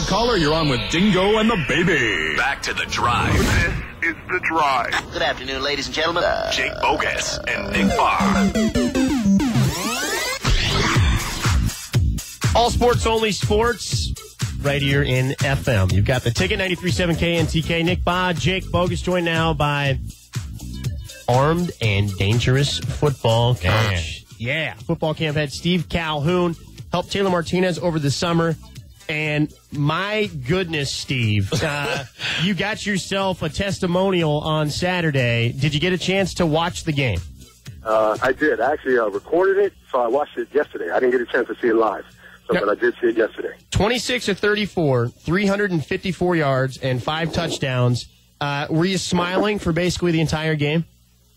Drive caller, you're on with Dingo and the Baby. Back to the Drive. This is the Drive. Good afternoon, ladies and gentlemen. Jake Bogus and Nick Barr. All sports, only sports, right here in FM. You've got the ticket, 93.7 KNTK. Nick Barr, Jake Bogus, joined now by Armed and Dangerous football coach. Yeah, football camp head Steve Calhoun helped Taylor Martinez over the summer. And my goodness, Steve, you got yourself a testimonial on Saturday. Did you get a chance to watch the game? I did. I actually recorded it, so I watched it yesterday. I didn't get a chance to see it live, but I did see it yesterday. 26 of 34, 354 yards, and 5 touchdowns. Were you smiling for basically the entire game?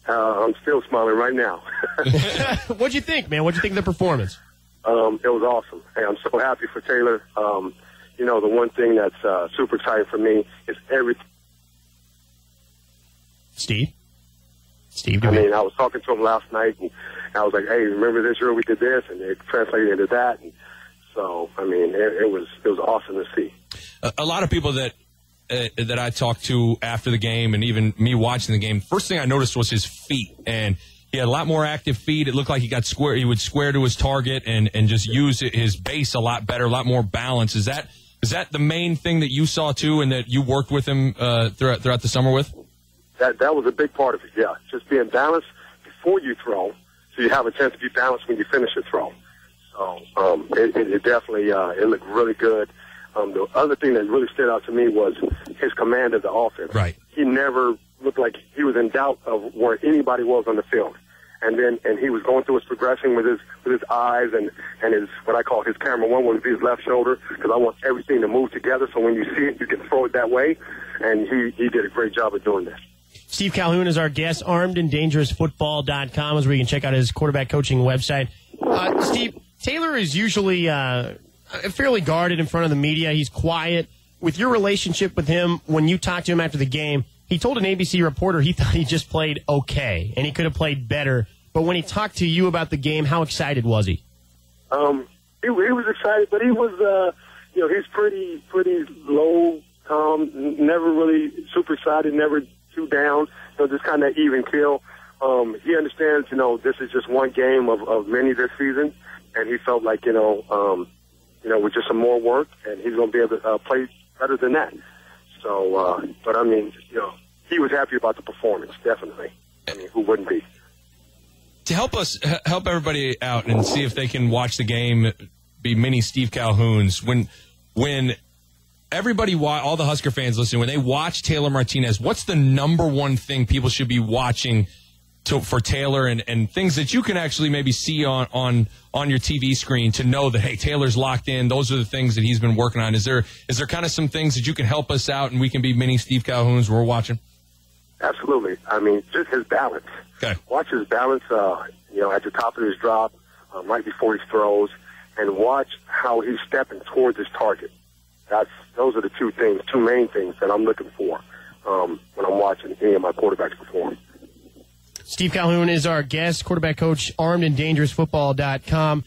I'm still smiling right now. What'd you think, man? What'd you think of the performance? It was awesome. Hey, I'm so happy for Taylor. You know, the one thing that's super exciting for me is everything. Steve, I was talking to him last night, and I was like, "Hey, remember this year we did this?" And it translated into that. And so, I mean, it was awesome to see. A lot of people that I talked to after the game, and even me watching the game, first thing I noticed was his feet, and he had a lot more active feet. It looked like he got square. He would square to his target and just use his base a lot better, a lot more balance. Is that the main thing that you saw too, and that you worked with him throughout the summer with? That was a big part of it. Yeah, just being balanced before you throw, so you have a chance to be balanced when you finish your throw. So it definitely it looked really good. The other thing that really stood out to me was his command of the offense. Right. He never looked like he was in doubt of where anybody was on the field. And he was going through his progression with his eyes and his, what I call his camera one would be his left shoulder, because I want everything to move together so when you see it, you can throw it that way. And he did a great job of doing that. Steve Calhoun is our guest. ArmedandDangerousFootball.com is where you can check out his quarterback coaching website. Steve, Taylor is usually fairly guarded in front of the media. He's quiet. With your relationship with him, when you talked to him after the game, he told an ABC reporter he thought he just played okay and he could have played better. But when he talked to you about the game, how excited was he? He was excited, but he was, he's pretty low, calm, never really super excited, never too down, just kind of even keel. He understands, this is just one game of many this season, and he felt like, with just some more work, and he's going to be able to play better than that. So, but I mean, he was happy about the performance, definitely. I mean, who wouldn't be? To help everybody out and see if they can watch the game, be mini Steve Calhouns. When everybody, all the Husker fans listening, when they watch Taylor Martinez, what's the number one thing people should be watching for Taylor, and things that you can actually maybe see on your TV screen to know that, hey, Taylor's locked in. Those are the things that he's been working on. Is there kind of some things that you can help us out and we can be mini Steve Calhouns when we're watching? Absolutely. I mean, just his balance. Okay. Watch his balance, at the top of his drop, right before he throws, and watch how he's stepping towards his target. Those are the two main things that I'm looking for when I'm watching any of my quarterbacks perform. Steve Calhoun is our guest, quarterback coach, ArmedandDangerousFootball.com.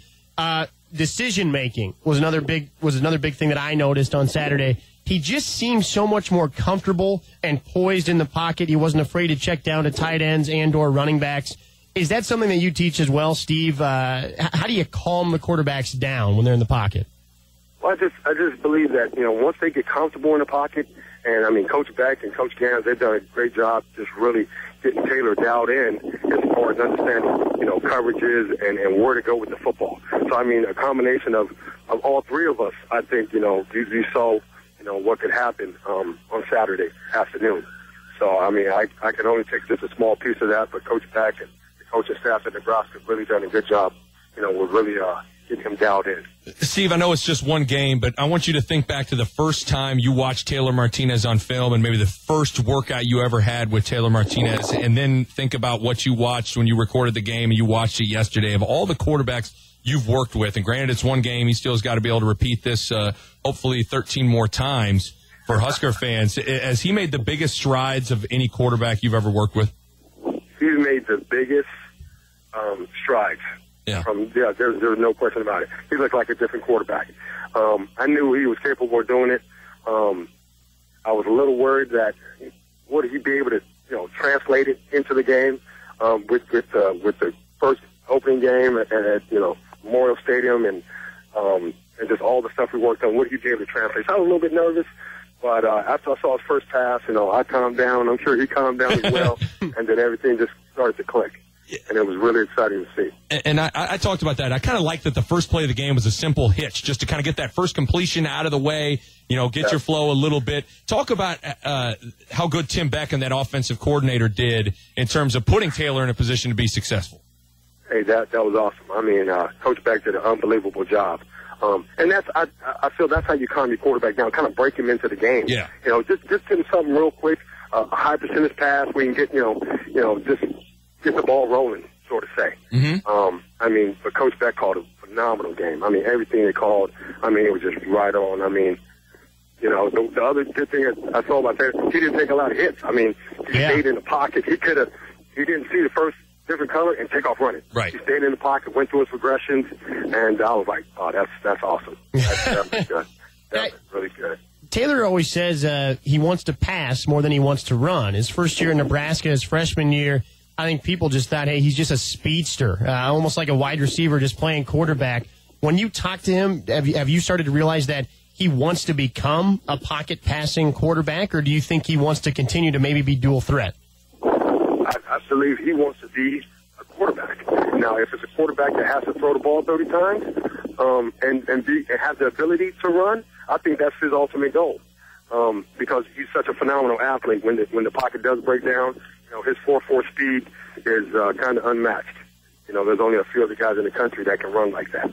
Decision making was another big thing that I noticed on Saturday. He just seemed so much more comfortable and poised in the pocket. He wasn't afraid to check down to tight ends and/or running backs. Is that something that you teach as well, Steve? How do you calm the quarterbacks down when they're in the pocket? Well, I just believe that once they get comfortable in the pocket, and I mean, Coach Beck and Coach Gans, they've done a great job just really getting Taylor dialed in as far as understanding, coverages and where to go with the football. So, I mean, a combination of all three of us, I think, you saw, what could happen on Saturday afternoon. So, I mean, I can only take just a small piece of that, but Coach Beck and the coaching staff at Nebraska have really done a good job, with really getting him dialed in. Steve, I know it's just one game, but I want you to think back to the first time you watched Taylor Martinez on film and maybe the first workout you ever had with Taylor Martinez, and then think about what you watched when you recorded the game and you watched it yesterday. Of all the quarterbacks you've worked with, and granted it's one game, he still has got to be able to repeat this hopefully 13 more times for Husker fans. Has he made the biggest strides of any quarterback you've ever worked with? He's made the biggest strides. Yeah. There's no question about it. He looked like a different quarterback. I knew he was capable of doing it. I was a little worried that would he be able to, translate it into the game with the first opening game at Memorial Stadium and just all the stuff we worked on. Would he be able to translate? So I was a little bit nervous, but after I saw his first pass, I calmed down. I'm sure he calmed down as well, and then everything just started to click. And it was really exciting to see. And I talked about that. I kind of liked that the first play of the game was a simple hitch, just to kind of get that first completion out of the way, get your flow a little bit. Talk about how good Tim Beck and that offensive coordinator did in terms of putting Taylor in a position to be successful. Hey, that was awesome. I mean, Coach Beck did an unbelievable job. And I feel that's how you calm your quarterback down, kind of break him into the game. Yeah. Just give him something real quick, a high percentage pass where you can get, just get the ball rolling, sort of say. Mm-hmm. But Coach Beck called a phenomenal game. Everything they called, it was just right on. The other good thing I saw about that, he didn't take a lot of hits. He stayed in the pocket. He didn't see the first different color and take off running. Right. He stayed in the pocket, went through his progressions, and I was like, oh, that's awesome. That's good. That's really good. Taylor always says he wants to pass more than he wants to run. His first year in Nebraska, his freshman year, I think people just thought, hey, he's just a speedster, almost like a wide receiver just playing quarterback. When you talk to him, have you started to realize that he wants to become a pocket passing quarterback, or do you think he wants to continue to maybe be dual threat? I believe he wants to be a quarterback. Now, if it's a quarterback that has to throw the ball 30 times and have the ability to run, I think that's his ultimate goal. Because he's such a phenomenal athlete. When the pocket does break down, his 4.4 speed is kind of unmatched. There's only a few other guys in the country that can run like that.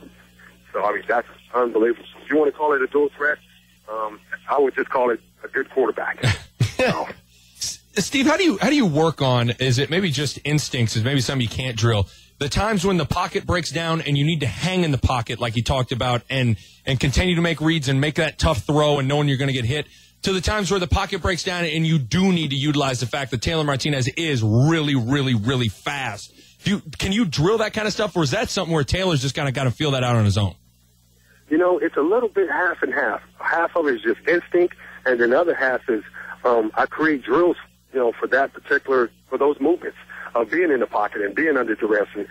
So, that's unbelievable. If you want to call it a dual threat, I would just call it a good quarterback. Steve, how do you work on, is it maybe just instincts, is maybe something you can't drill, the times when the pocket breaks down and you need to hang in the pocket like you talked about and continue to make reads and make that tough throw and knowing you're going to get hit, to the times where the pocket breaks down and you do need to utilize the fact that Taylor Martinez is really, really, really fast. Can you drill that kind of stuff, or is that something where Taylor's just kind of got to feel that out on his own? It's a little bit half and half. Half of it is just instinct, and then the other half is I create drills, for those movements of being in the pocket and being under duress and,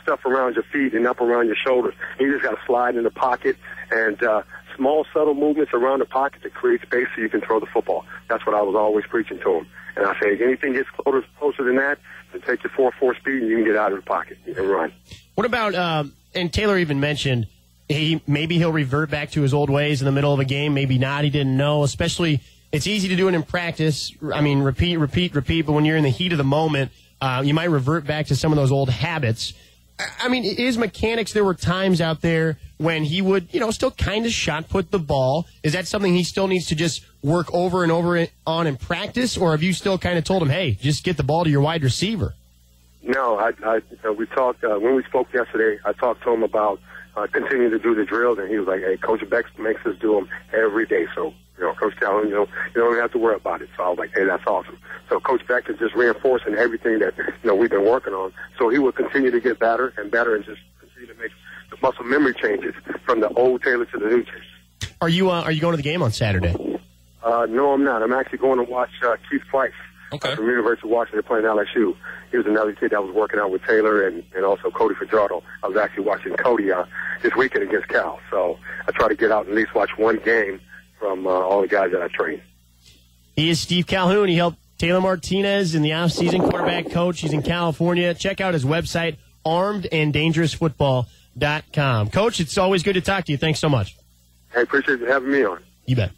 stuff around your feet and up around your shoulders. And you just got to slide in the pocket and small, subtle movements around the pocket to create space so you can throw the football. That's what I was always preaching to him. And I say, if anything gets closer than that, then take your 4.4 speed and you can get out of the pocket and run. What about, and Taylor even mentioned, maybe he'll revert back to his old ways in the middle of a game, maybe not, he didn't know, especially it's easy to do it in practice. Repeat, but when you're in the heat of the moment, you might revert back to some of those old habits. His mechanics, there were times out there when he would, still kind of shot put the ball. Is that something he still needs to just work over and over on in practice, or have you still kind of told him, hey, just get the ball to your wide receiver? No, we talked, when we spoke yesterday, I talked to him about continuing to do the drills, and he was like, hey, Coach Beck makes us do them every day, so Coach Calhoun, you don't even have to worry about it. So I was like, hey, that's awesome. So Coach Beck is just reinforcing everything that, we've been working on. So he will continue to get better and better and just continue to make the muscle memory changes from the old Taylor to the new Taylor. Are you going to the game on Saturday? No, I'm not. I'm actually going to watch Keith Price from University of Washington playing LSU. He was another kid that was working out with Taylor and also Cody Fajardo. I was actually watching Cody this weekend against Cal. So I try to get out and at least watch one game from all the guys that I train. He is Steve Calhoun. He helped Taylor Martinez in the offseason, quarterback coach. He's in California. Check out his website, armedanddangerousfootball.com. Coach, it's always good to talk to you. Thanks so much. I appreciate you having me on. You bet.